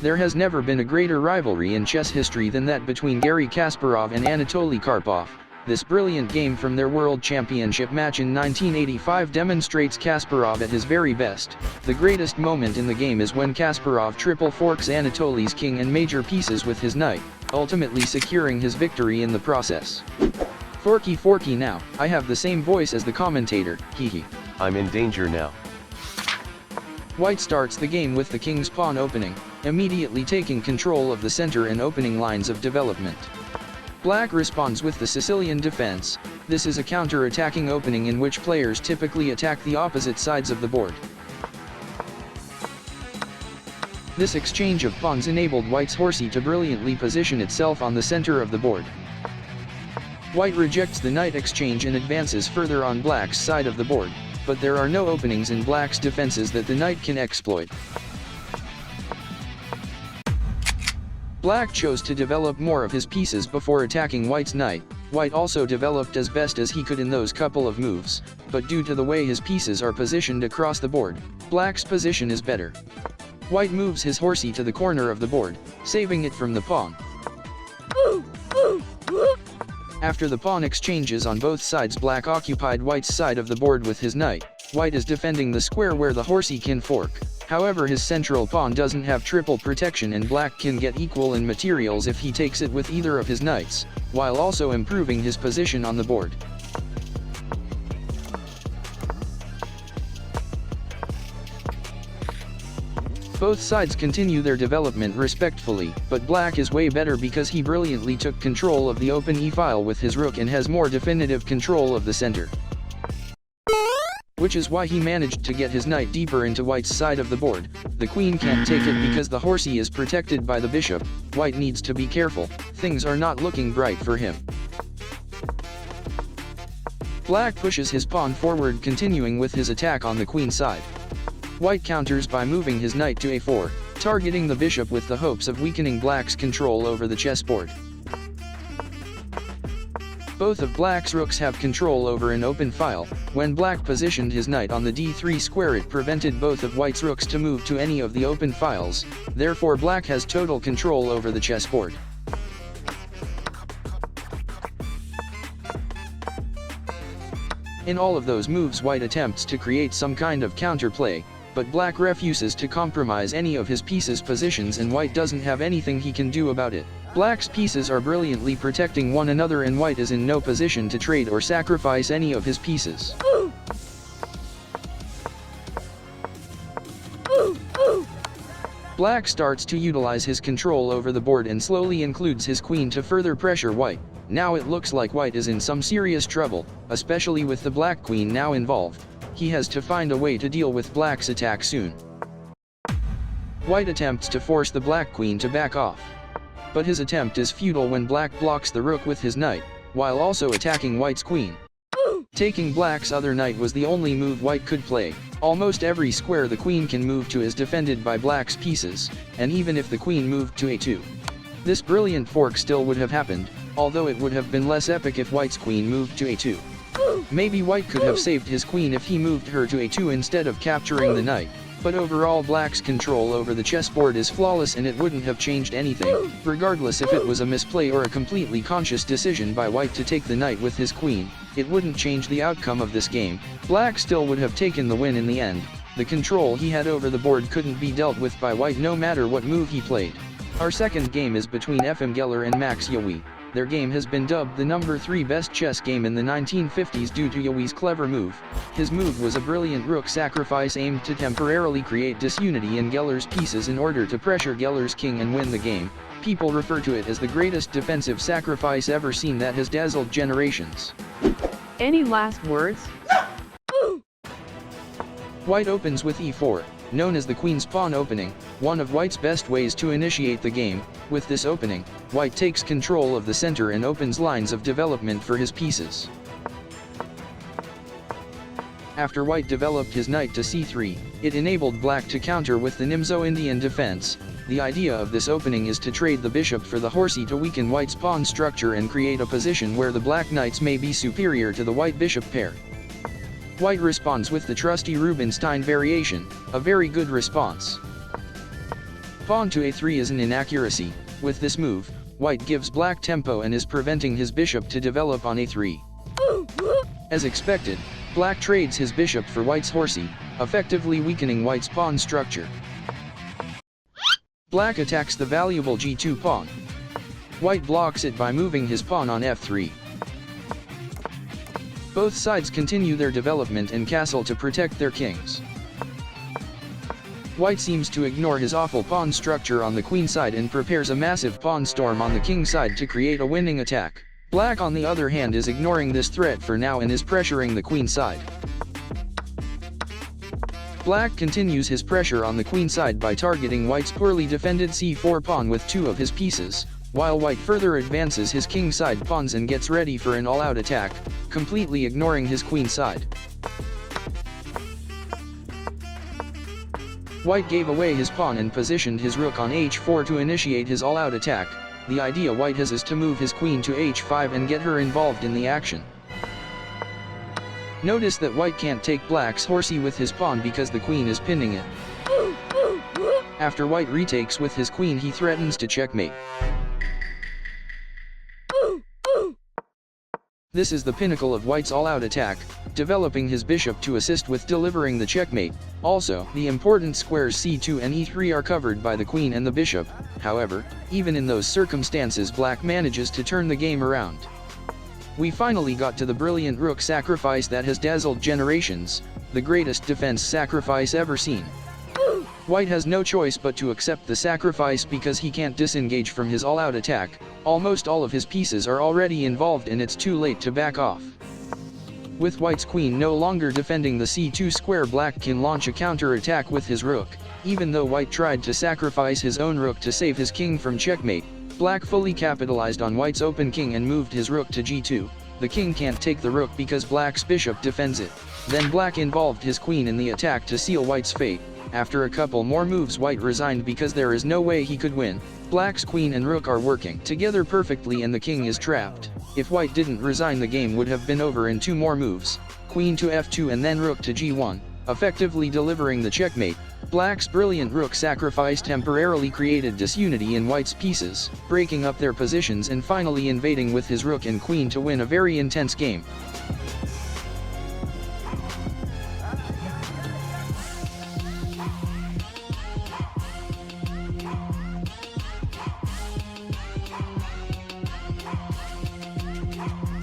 There has never been a greater rivalry in chess history than that between Garry Kasparov and Anatoly Karpov. This brilliant game from their World Championship match in 1985 demonstrates Kasparov at his very best. The greatest moment in the game is when Kasparov triple forks Anatoly's king and major pieces with his knight, ultimately securing his victory in the process. Forky now, I have the same voice as the commentator, hehe. I'm in danger now. White starts the game with the king's pawn opening, immediately taking control of the center and opening lines of development. Black responds with the Sicilian defense. This is a counter-attacking opening in which players typically attack the opposite sides of the board. This exchange of pawns enabled White's horsey to brilliantly position itself on the center of the board. White rejects the knight exchange and advances further on Black's side of the board, but there are no openings in Black's defenses that the knight can exploit. Black chose to develop more of his pieces before attacking White's knight. White also developed as best as he could in those couple of moves, but due to the way his pieces are positioned across the board, Black's position is better. White moves his horsey to the corner of the board, saving it from the pawn. After the pawn exchanges on both sides, Black occupied White's side of the board with his knight. White is defending the square where the horsey can fork. However, his central pawn doesn't have triple protection and Black can get equal in materials if he takes it with either of his knights, while also improving his position on the board. Both sides continue their development respectfully, but Black is way better because he brilliantly took control of the open e-file with his rook and has more definitive control of the center. Which is why he managed to get his knight deeper into White's side of the board. The queen can't take it because the horsey is protected by the bishop. White needs to be careful, things are not looking bright for him. Black pushes his pawn forward, continuing with his attack on the queen side. White counters by moving his knight to a4, targeting the bishop with the hopes of weakening Black's control over the chessboard. Both of Black's rooks have control over an open file. When Black positioned his knight on the d3 square, it prevented both of White's rooks to move to any of the open files, therefore Black has total control over the chessboard. In all of those moves, White attempts to create some kind of counterplay, but Black refuses to compromise any of his pieces' positions and White doesn't have anything he can do about it. Black's pieces are brilliantly protecting one another and White is in no position to trade or sacrifice any of his pieces. Black starts to utilize his control over the board and slowly includes his queen to further pressure White. Now it looks like White is in some serious trouble, especially with the Black queen now involved. He has to find a way to deal with Black's attack soon. White attempts to force the Black queen to back off. But his attempt is futile when Black blocks the rook with his knight, while also attacking White's queen. Taking Black's other knight was the only move White could play. Almost every square the queen can move to is defended by Black's pieces, and even if the queen moved to a2. This brilliant fork still would have happened, although it would have been less epic if White's queen moved to a2. Maybe White could have saved his queen if he moved her to a2 instead of capturing the knight, but overall Black's control over the chessboard is flawless and it wouldn't have changed anything, regardless if it was a misplay or a completely conscious decision by White to take the knight with his queen. It wouldn't change the outcome of this game. Black still would have taken the win in the end. The control he had over the board couldn't be dealt with by White no matter what move he played. Our second game is between Efim Geller and Max Euwe. Their game has been dubbed the number 3 best chess game in the 1950s due to Euwe's clever move. His move was a brilliant rook sacrifice aimed to temporarily create disunity in Geller's pieces in order to pressure Geller's king and win the game. People refer to it as the greatest defensive sacrifice ever seen that has dazzled generations. Any last words? White opens with e4, known as the queen's pawn opening, one of White's best ways to initiate the game. With this opening, White takes control of the center and opens lines of development for his pieces. After White developed his knight to c3, it enabled Black to counter with the Nimzo-Indian defense. The idea of this opening is to trade the bishop for the horsey to weaken White's pawn structure and create a position where the Black knights may be superior to the White bishop pair. White responds with the trusty Rubinstein variation, a very good response. Pawn to a3 is an inaccuracy. With this move, White gives Black tempo and is preventing his bishop to develop on a3. As expected, Black trades his bishop for White's horsey, effectively weakening White's pawn structure. Black attacks the valuable g2 pawn. White blocks it by moving his pawn on f3. Both sides continue their development and castle to protect their kings. White seems to ignore his awful pawn structure on the queen side and prepares a massive pawn storm on the king side to create a winning attack. Black on the other hand is ignoring this threat for now and is pressuring the queen side. Black continues his pressure on the queen side by targeting White's poorly defended c4 pawn with two of his pieces, while White further advances his king side pawns and gets ready for an all-out attack, completely ignoring his queen side. White gave away his pawn and positioned his rook on h4 to initiate his all-out attack. The idea White has is to move his queen to h5 and get her involved in the action. Notice that White can't take Black's horsey with his pawn because the queen is pinning it. After White retakes with his queen, he threatens to checkmate. This is the pinnacle of White's all-out attack, developing his bishop to assist with delivering the checkmate. Also, the important squares c2 and e3 are covered by the queen and the bishop. However, even in those circumstances, Black manages to turn the game around. We finally got to the brilliant rook sacrifice that has dazzled generations, the greatest defense sacrifice ever seen. White has no choice but to accept the sacrifice because he can't disengage from his all-out attack. Almost all of his pieces are already involved and it's too late to back off. With White's queen no longer defending the c2 square, Black can launch a counter-attack with his rook. Even though White tried to sacrifice his own rook to save his king from checkmate, Black fully capitalized on White's open king and moved his rook to g2. The king can't take the rook because Black's bishop defends it. Then Black involved his queen in the attack to seal White's fate. After a couple more moves, White resigned because there is no way he could win. Black's queen and rook are working together perfectly and the king is trapped. If White didn't resign, the game would have been over in two more moves. Queen to f2 and then rook to g1, effectively delivering the checkmate. Black's brilliant rook sacrifice temporarily created disunity in White's pieces, breaking up their positions and finally invading with his rook and queen to win a very intense game.